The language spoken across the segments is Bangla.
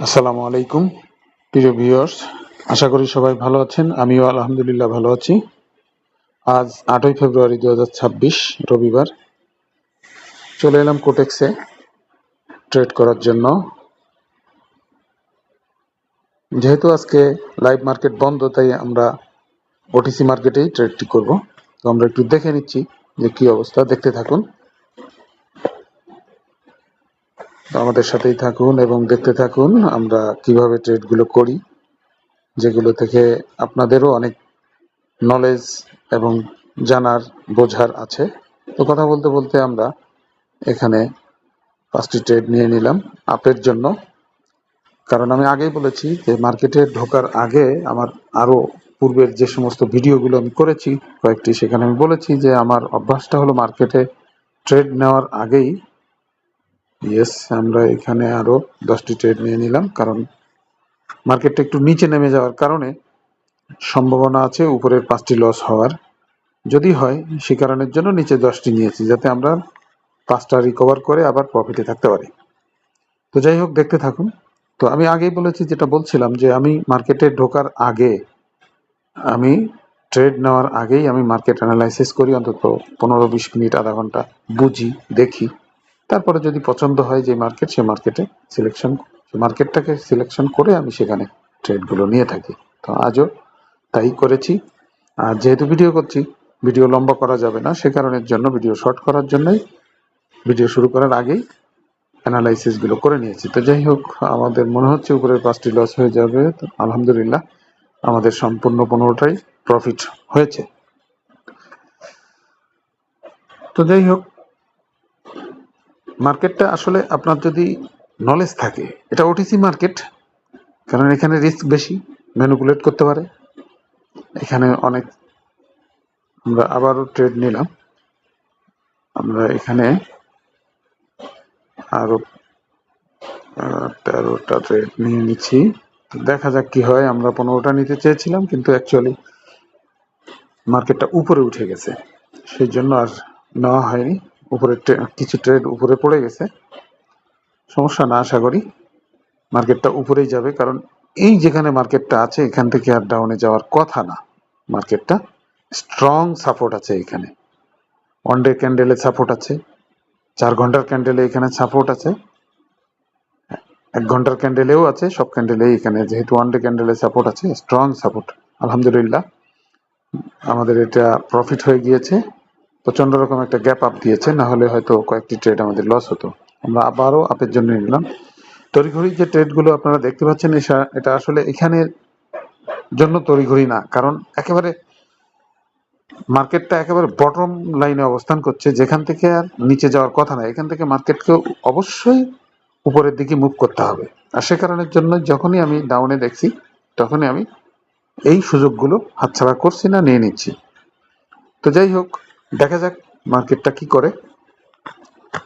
আসসালামু আলাইকুম প্রিয় ভিউয়ার্স, আশা করি সবাই ভালো আছেন। আমিও আলহামদুলিল্লাহ ভালো আছি। আজ 8ই ফেব্রুয়ারি 2026 রবিবার। চলে এলাম কোটেক্সে ট্রেড করার জন্য। যেহেতু আজকে লাইভ মার্কেট বন্ধ, তাই আমরা ওটিসি মার্কেটেই ট্রেডটি করব। তো আমরা একটু দেখে নিচ্ছি যে কি অবস্থা। দেখতে থাকুন, আমাদের সাথেই থাকুন এবং দেখতে থাকুন আমরা কিভাবে ট্রেডগুলো করি, যেগুলো থেকে আপনাদেরও অনেক নলেজ এবং জানার বোঝার আছে। তো কথা বলতে বলতে আমরা এখানে 5টি ট্রেড নিয়ে নিলাম আপের জন্য। কারণ আমি আগেই বলেছি যে মার্কেটে ঢোকার আগে আমার আরো পূর্বের যে সমস্ত ভিডিওগুলো আমি করেছি কয়েকটি, সেখানে আমি বলেছি যে আমার অভ্যাসটা হলো মার্কেটে ট্রেড নেওয়ার আগেই আমরা এখানে আরো 10টি ট্রেড নিয়ে নিলাম। কারণ মার্কেটটা একটু নিচে নেমে যাওয়ার কারণে সম্ভাবনা আছে উপরের 5টি লস হওয়ার। যদি হয় সে কারণের জন্য নিচে 10টি নিয়েছি, যাতে আমরা 5টা রিকভার করে আবার প্রফিটে থাকতে পারি। তো যাই হোক, দেখতে থাকুন। তো আমি আগেই বলেছি, যেটা বলছিলাম, যে আমি মার্কেটে ঢোকার আগে, আমি ট্রেড নেওয়ার আগেই আমি মার্কেট অ্যানালাইসিস করি, অন্তত 15-20 মিনিট, আধা ঘন্টা বুঝি, দেখি। তারপরে যদি পছন্দ হয় যে মার্কেট, সে মার্কেটটাকে সিলেকশন করে আমি সেখানে ট্রেডগুলো নিয়ে থাকি। তো আজও তাই করেছি। আর যেহেতু ভিডিও করছি, ভিডিও লম্বা করা যাবে না, সে কারণের জন্য ভিডিও শর্ট করার জন্যই ভিডিও শুরু করার আগেই অ্যানালাইসিসগুলো করে নিয়েছি। তো যাই হোক, আমাদের মনে হচ্ছে উপরের 5টি লস হয়ে যাবে। তো আলহামদুলিল্লাহ আমাদের সম্পূর্ণ 15টাই প্রফিট হয়েছে। তো যাই হোক, মার্কেটটা আসলে আপনার যদি নলেজ থাকে, এটা ওটিসি মার্কেট, কারণ এখানে রিস্ক বেশি, ম্যানিপুলেট করতে পারে। এখানে অনেক, আমরা আবারও ট্রেড নিলাম, আমরা এখানে আরো 13টা ট্রেড নিয়ে নিচ্ছি। দেখা যাক কি হয়। আমরা 15টা নিতে চেয়েছিলাম, কিন্তু অ্যাকচুয়ালি মার্কেটটা উপরে উঠে গেছে, সেই জন্য আর নেওয়া হয়নি। উপরে কিছু ট্রেড উপরে পড়ে গেছে, সমস্যা না, আশা করি মার্কেটটা উপরেই যাবে। কারণ এই যেখানে মার্কেটটা আছে, এখান থেকে আর ডাউনে যাওয়ার কথা না। মার্কেটটা স্ট্রং সাপোর্ট আছে এখানে, 1 ডে ক্যান্ডেলে সাপোর্ট আছে, 4 ঘন্টার ক্যান্ডেলে এখানে সাপোর্ট আছে, 1 ঘন্টার ক্যান্ডেলেও আছে। সব ক্যান্ডেলেই এখানে, যেহেতু 1 ডে ক্যান্ডেলে সাপোর্ট আছে, স্ট্রং সাপোর্ট। আলহামদুলিল্লাহ আমাদের এটা প্রফিট হয়ে গিয়েছে। প্রচন্ড রকম একটা গ্যাপ আপ দিয়েছে, না হলে হয়তো কয়েকটি ট্রেড আমাদের লস হতো। আমরা আবারও আপের জন্য নিলাম। তড়িঘড়ি যে ট্রেডগুলো আপনারা দেখতে পাচ্ছেন, এটা আসলে এখানের জন্য তড়িঘড়ি না, কারণ একেবারে মার্কেটটা একেবারে বটম লাইনে অবস্থান করছে, যেখান থেকে আর নিচে যাওয়ার কথা না। এখান থেকে মার্কেটকে অবশ্যই উপরের দিকে মুভ করতে হবে। আর সে কারণের জন্য যখনই আমি ডাউনে দেখছি, তখনই আমি এই সুযোগগুলো হাতছাড়া করছি না, নিয়ে নিচ্ছি। তো যাই হোক, দেখা যাক মার্কেটটা কি করে।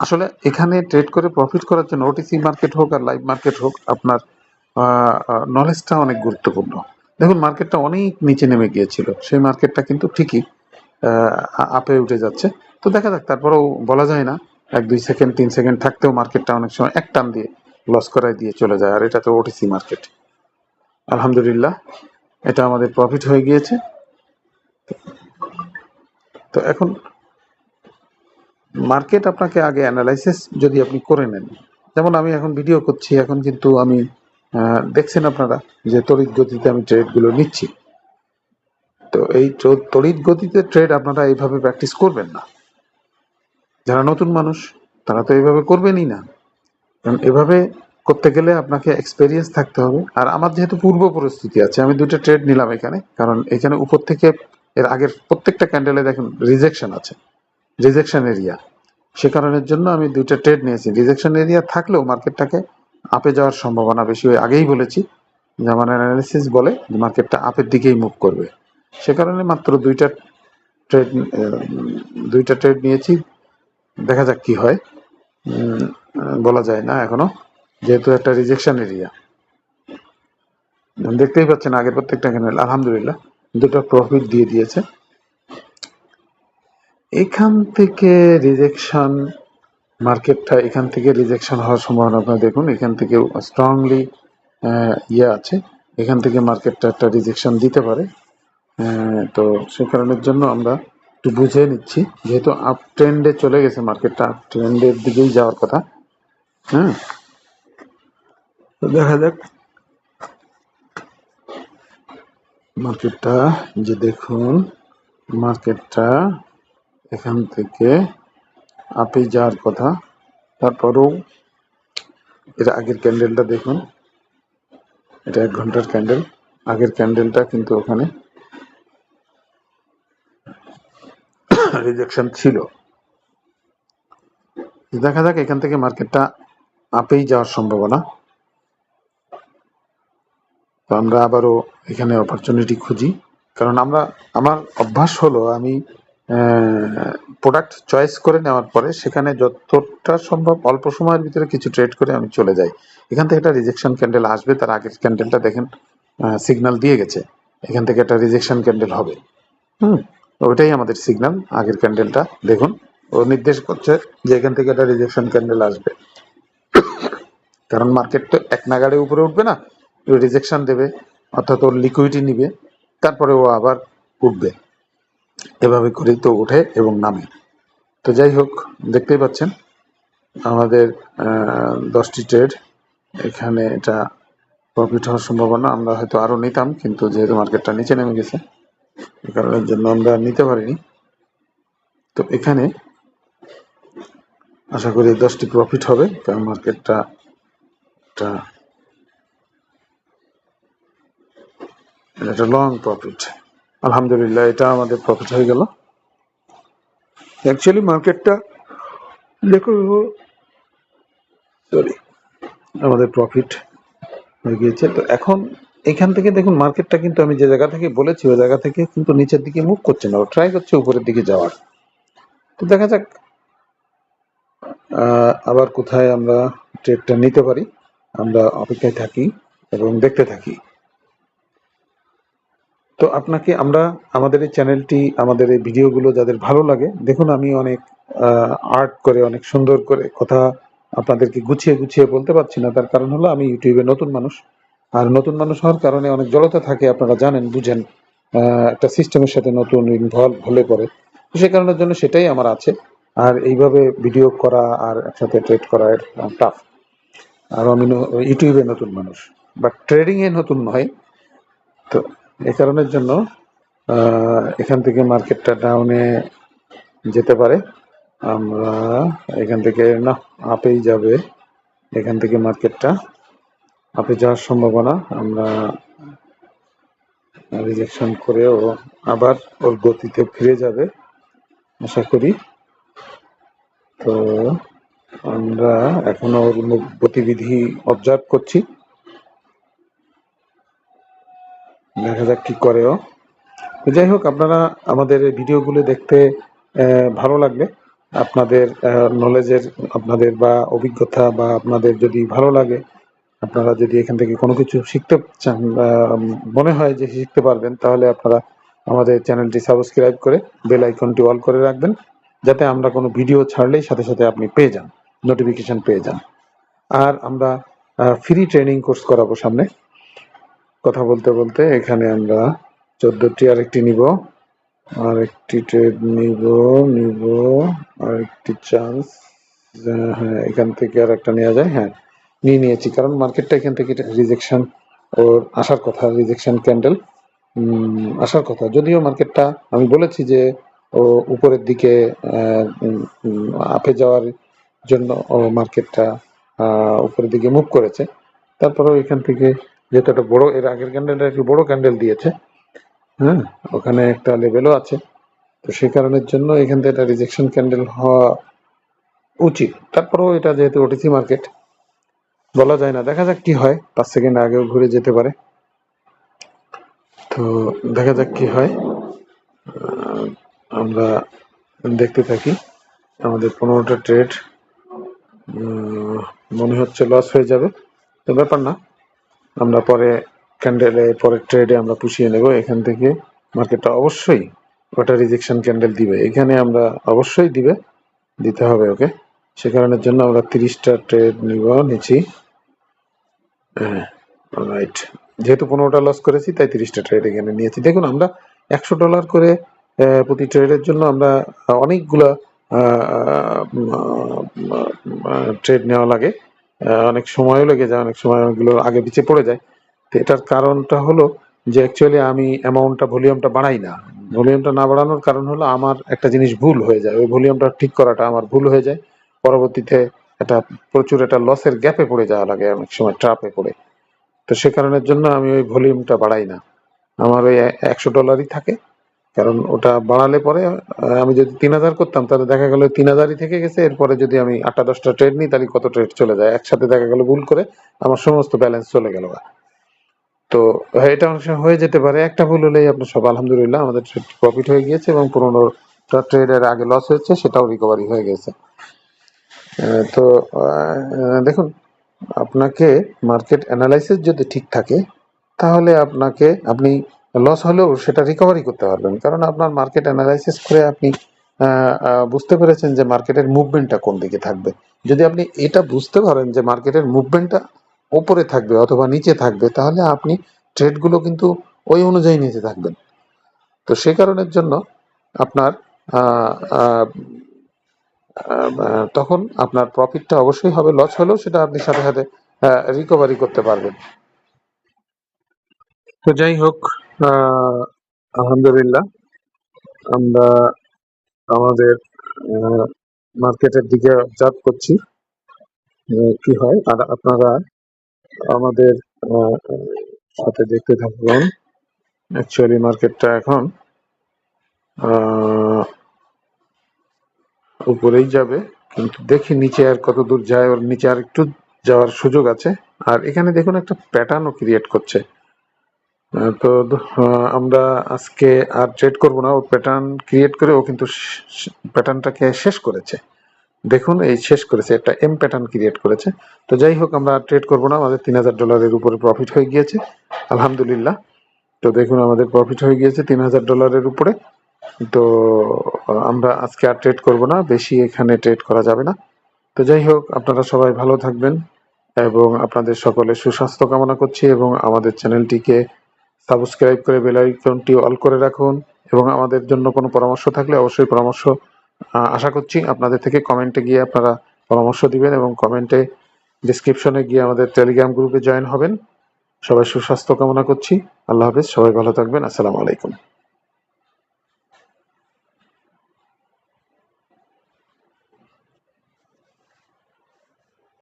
আসলে এখানে ট্রেড করে প্রফিট করার জন্য, ওটিসি মার্কেট হোক আর লাইভ মার্কেট হোক, আপনার নলেজটা অনেক গুরুত্বপূর্ণ। দেখুন, মার্কেটটা অনেক নিচে নেমে গিয়েছিল, সেই মার্কেটটা কিন্তু ঠিকই আপে উঠে যাচ্ছে। তো দেখা যাক, তারপরেও বলা যায় না, 1-2 সেকেন্ড 3 সেকেন্ড থাকতেও মার্কেটটা অনেক সময় এক টান দিয়ে লস করাই দিয়ে চলে যায়। আর এটা তো ওটিসি মার্কেট। আলহামদুলিল্লাহ এটা আমাদের প্রফিট হয়ে গিয়েছে। তো এখন মার্কেট আপনাকে আগে অ্যানালাইসিস যদি আপনি করে নেন, যেমন আমি এখন ভিডিও করছি, এখন কিন্তু আমি দেখছেন আপনারা যে তড়িৎ গতিতে আমি ট্রেডগুলো নিচ্ছি। তো এই তড়িৎ গতিতে ট্রেড আপনারা এইভাবে প্র্যাকটিস করবেন না। যারা নতুন মানুষ তারা তো এইভাবে করবেনই না, কারণ এভাবে করতে গেলে আপনাকে এক্সপেরিয়েন্স থাকতে হবে। আর আমার যেহেতু পূর্ব পরিস্থিতি আছে, আমি 2টা ট্রেড নিলাম এখানে, কারণ এখানে উপর থেকে এর আগের প্রত্যেকটা ক্যান্ডেলে দেখুন রিজেকশন আছে, রিজেকশন এরিয়া। সে কারণের জন্য আমি 2টা ট্রেড নিয়েছি। রিজেকশন এরিয়া থাকলেও মার্কেটটাকে আপে যাওয়ার সম্ভাবনা বেশি। আগেই বলেছি যে আমার অ্যানালিসিস বলে যে মার্কেটটা আপের দিকেই মুভ করবে। সে কারণে মাত্র 2টা ট্রেড নিয়েছি। দেখা যাক কি হয়, বলা যায় না এখনো, যেহেতু একটা রিজেকশন এরিয়া। দেখতেই পাচ্ছেন আগের প্রত্যেকটা ক্যান্ডেল আলহামদুলিল্লাহ 2টা প্রফিট দিয়ে দিয়েছে। এখান থেকে রিজেকশন, মার্কেটটা এখান থেকে রিজেকশন হওয়ার সম্ভাবনা আপনারা দেখুন। এখান থেকে স্ট্রংলি ইয়ে আছে, এখান থেকে মার্কেটটা একটা রিজেকশন দিতে পারে। তো সে কারণের জন্য আমরা একটু বুঝে নিচ্ছি, যেহেতু আপ ট্রেন্ডে চলে গেছে মার্কেটটা, আপ ট্রেন্ডের দিকেই যাওয়ার কথা। হ্যাঁ, তো দেখা যাক মার্কেটটা, যে দেখুন মার্কেটটা এখান থেকে আপে যাওয়ার কথা, তারপরেও এর আগের ক্যান্ডেলটা দেখুন, এটা 1 ঘন্টার ক্যান্ডেল, আগের ক্যান্ডেলটা কিন্তু ওখানে রিজেকশন ছিল। দেখা যাক এখান থেকে মার্কেটটা আপেই যাওয়ার সম্ভাবনা। তো আমরা আবারও এখানে অপরচুনিটি খুঁজি, কারণ আমার অভ্যাস হলো আমি প্রোডাক্ট চয়েস করে নেওয়ার পরে সেখানে যতটা সম্ভব অল্প সময়ের ভিতরে কিছু ট্রেড করে আমি চলে যাই। এখান থেকে একটা রিজেকশন ক্যান্ডেল আসবে, তার আগের ক্যান্ডেলটা দেখেন সিগন্যাল দিয়ে গেছে, এখান থেকে একটা রিজেকশন ক্যান্ডেল হবে। ওইটাই আমাদের সিগন্যাল। আগের ক্যান্ডেলটা দেখুন, ও নির্দেশ করছে যে এখান থেকে একটা রিজেকশন ক্যান্ডেল আসবে, কারণ মার্কেট তো এক নাগাড়ে উপরে উঠবে না, রিজেকশন দেবে, অর্থাৎ ওর লিকুইডিটি নিবে, তারপরে ও আবার উঠবে। এভাবে করেই তো ওঠে এবং নামে। তো যাই হোক, দেখতেই পাচ্ছেন আমাদের 10টি ট্রেড, এখানে এটা প্রফিট হওয়ার সম্ভাবনা। আমরা হয়তো আরও নিতাম, কিন্তু যেহেতু মার্কেটটা নিচে নেমে গেছে এই কারণের জন্য আমরা নিতে পারিনি। তো এখানে আশা করি 10টি প্রফিট হবে, কারণ মার্কেটটা এটা লং প্রফিট। আলহামদুলিল্লাহ, এটা আমাদের প্রফিট হয়ে গেল। অ্যাকচুয়ালি মার্কেটটা দেখুন, সরি, আমাদের প্রফিট হয়ে গিয়েছে। তো এখন এখান থেকে দেখুন মার্কেটটা কিন্তু আমি যে জায়গা থেকে বলেছি ওই জায়গা থেকে কিন্তু নিচের দিকে মুভ করছে না, ও ট্রাই করছে উপরের দিকে যাওয়ার। তো দেখা যাক আবার কোথায় আমরা ট্রেডটা নিতে পারি। আমরা অপেক্ষায় থাকি এবং দেখতে থাকি। তো আপনাকে আমরা আমাদের এই চ্যানেলটি, আমাদের এই ভিডিওগুলো যাদের ভালো লাগে, দেখুন আমি অনেক আর্ট করে, অনেক সুন্দর করে কথা আপনাদেরকে গুছিয়ে গুছিয়ে বলতে পারছি না। তার কারণ হলো আমি ইউটিউবে নতুন মানুষ, আর নতুন মানুষ হওয়ার কারণে অনেক জড়তা থাকে, আপনারা জানেন, বুঝেন। একটা সিস্টেমের সাথে নতুন ইনভলভ হলে পরে সে কারণের জন্য সেটাই আমার আছে। আর এইভাবে ভিডিও করা আর একসাথে ট্রেড করা টাফ। আর আমি ইউটিউবে নতুন মানুষ, বাট ট্রেডিংয়ে নতুন নয়। তো এই কারণের জন্য এখান থেকে মার্কেটটা ডাউনে যেতে পারে। আমরা এখান থেকে না, আপেই যাবে, এখান থেকে মার্কেটটা আপে যাওয়ার সম্ভাবনা। আমরা রিজেকশন করেও আবার ওর গতিতে ফিরে যাবে আশা করি। তো আমরা এখনো ওর গতিবিধি অবজার্ভ করছি, দেখা যাক কি করে ও। যাই হোক, আপনারা আমাদের এই ভিডিওগুলো দেখতে ভালো লাগবে, আপনাদের নলেজের, আপনাদের বা অভিজ্ঞতা, বা আপনাদের যদি ভালো লাগে, আপনারা যদি এখান থেকে কোনো কিছু শিখতে চান, মনে হয় যে শিখতে পারবেন, তাহলে আপনারা আমাদের চ্যানেলটি সাবস্ক্রাইব করে বেল আইকনটি অল করে রাখবেন, যাতে আমরা কোনো ভিডিও ছাড়লেই সাথে সাথে আপনি পেয়ে যান, নোটিফিকেশন পেয়ে যান। আর আমরা ফ্রি ট্রেনিং কোর্স করাবো সামনে। কথা বলতে বলতে এখানে আমরা 14টি আরেকটি নিব, আরেকটি ট্রেড নিব আরেকটি চান্স। হ্যাঁ, এখান থেকে আর একটা নেওয়া যায়। হ্যাঁ, নিয়েছি, কারণ মার্কেটটা এখান থেকে রিজেকশন ওর আসার কথা, রিজেকশন ক্যান্ডেল আসার কথা। যদিও মার্কেটটা আমি বলেছি যে ও উপরের দিকে আপে যাওয়ার জন্য ও মার্কেটটা উপরের দিকে মুভ করেছে, তারপরেও এখান থেকে যেহেতু একটা বড়, এর আগের ক্যান্ডেলটা একটু বড় ক্যান্ডেল দিয়েছে, হ্যাঁ, ওখানে একটা লেভেলও আছে। তো সেই কারণের জন্য এখান থেকে একটা রিজেকশন ক্যান্ডেল হওয়া উচিত। তারপরেও এটা যেহেতু ওটিসি মার্কেট, বলা যায় না, দেখা যাক কি হয়, 5 সেকেন্ড আগেও ঘুরে যেতে পারে। তো দেখা যাক কি হয়, আমরা দেখতে থাকি। আমাদের 15টা ট্রেড মনে হচ্ছে লস হয়ে যাবে, তো ব্যাপার না, আমরা পরে ক্যান্ডেলে, পরের ট্রেডে আমরা পুষিয়ে নেব। এখান থেকে মার্কেটটা অবশ্যই ওটা রিজেকশন ক্যান্ডেল দিবে, এখানে আমরা অবশ্যই দিতে হবে ওকে। সে কারণের জন্য আমরা 30টা ট্রেড নিচ্ছি। হ্যাঁ, রাইট, যেহেতু 15টা লস করেছি তাই 30টা ট্রেড এখানে নিয়েছি। দেখুন আমরা $100 করে প্রতি ট্রেডের জন্য আমরা অনেকগুলা ট্রেড নেওয়া লাগে, অনেক সময়ও লেগে যায়, অনেক সময় ওগুলো আগে পিছিয়ে পড়ে যায়। তো এটার কারণটা হলো যে অ্যাকচুয়ালি আমি অ্যামাউন্টটা ভলিউমটা বাড়াই না। ভলিউমটা না বাড়ানোর কারণ হলো আমার একটা জিনিস ভুল হয়ে যায়, ওই ভলিউমটা ঠিক করাটা আমার ভুল হয়ে যায়। পরবর্তীতে এটা প্রচুর একটা লসের গ্যাপে পড়ে যাওয়া লাগে, অনেক সময় ট্রাপে পড়ে। তো সে কারণের জন্য আমি ওই ভলিউমটা বাড়াই না, আমার ওই $100ই থাকে। কারণ ওটা বাড়ালে পরে আমি যদি 3000 করতাম তাহলে দেখা গেল 3000ই থেকে গেছে, এরপরে যদি আমি 8টা 10টা ট্রেড নিই তাহলে কত ট্রেড চলে যায় একসাথে, দেখা গেল ভুল করে আমার সমস্ত ব্যালেন্স চলে গেল। তো এটা অনেক সময় হয়ে যেতে পারে, একটা ভুল হলেই আপনার সব আলহামদুলিল্লাহ আমাদের প্রফিট হয়ে গিয়েছে এবং 15টা ট্রেডের আগে লস হয়েছে সেটাও রিকভারি হয়ে গেছে। তো দেখুন, আপনাকে মার্কেট অ্যানালাইসিস যদি ঠিক থাকে তাহলে আপনি লস হলেও সেটা রিকভারি করতে পারবেন, কারণ আপনার মার্কেট অ্যানালাইসিস করে আপনি বুঝতে পেরেছেন যে মার্কেটের মুভমেন্টটা কোন দিকে থাকবে। যদি আপনি এটা বুঝতে পারেন যে মার্কেটের মুভমেন্টটা ওপরে থাকবে অথবা নিচে থাকবে, তাহলে আপনি ট্রেডগুলো কিন্তু ওই অনুযায়ী নিতে থাকবেন। তো সে কারণের জন্য আপনার আহ, আহ, তখন আপনার প্রফিটটা অবশ্যই হবে, লস হলেও সেটা আপনি সাথে সাথে রিকভারি করতে পারবেন। তো যাই হোক, আলহামদুলিল্লাহ আমরা আমাদের মার্কেটের দিকে অবজার্ভ করছি কি হয়, আর আপনারা আমাদের সাথে দেখতে থাকুন। অ্যাকচুয়ালি মার্কেটটা এখন উপরেই যাবে, কিন্তু দেখি নিচে আর কত দূর যায়, ওর নিচে আর একটু যাওয়ার সুযোগ আছে। আর এখানে দেখুন একটা প্যাটার্নও ক্রিয়েট করছে। তো আমরা আজকে আর ট্রেড করব না, ও প্যাটার্ন ক্রিয়েট করে ও কিন্তু প্যাটার্নটাকে শেষ করেছে। দেখুন এই শেষ করেছে, একটা এম প্যাটার্ন ক্রিয়েট করেছে। তো যাই হোক আমরা ট্রেড করব না, আমাদের $3000 উপরে প্রফিট হয়ে গিয়েছে আলহামদুলিল্লাহ। তো দেখুন আমাদের প্রফিট হয়ে গিয়েছে $3000 উপরে। তো আমরা আজকে আর ট্রেড করব না, বেশি এখানে ট্রেড করা যাবে না। তো যাই হোক, আপনারা সবাই ভালো থাকবেন এবং আপনাদের সকলের সুস্বাস্থ্য কামনা করছি, এবং আমাদের চ্যানেলটিকে সাবস্ক্রাইব করে বেল আইকনটি অল করে রাখুন। এবং আমাদের জন্য কোনো পরামর্শ থাকলে অবশ্যই পরামর্শ আশা করছি আপনাদের থেকে। কমেন্টে গিয়ে আপনারা পরামর্শ দিবেন এবং কমেন্টে ডিসক্রিপশনে গিয়ে আমাদের টেলিগ্রাম গ্রুপে জয়েন হবেন। সবাই সুস্বাস্থ্য কামনা করছি। আল্লাহ হাফেজ, সবাই ভালো থাকবেন। আসসালামু আলাইকুম।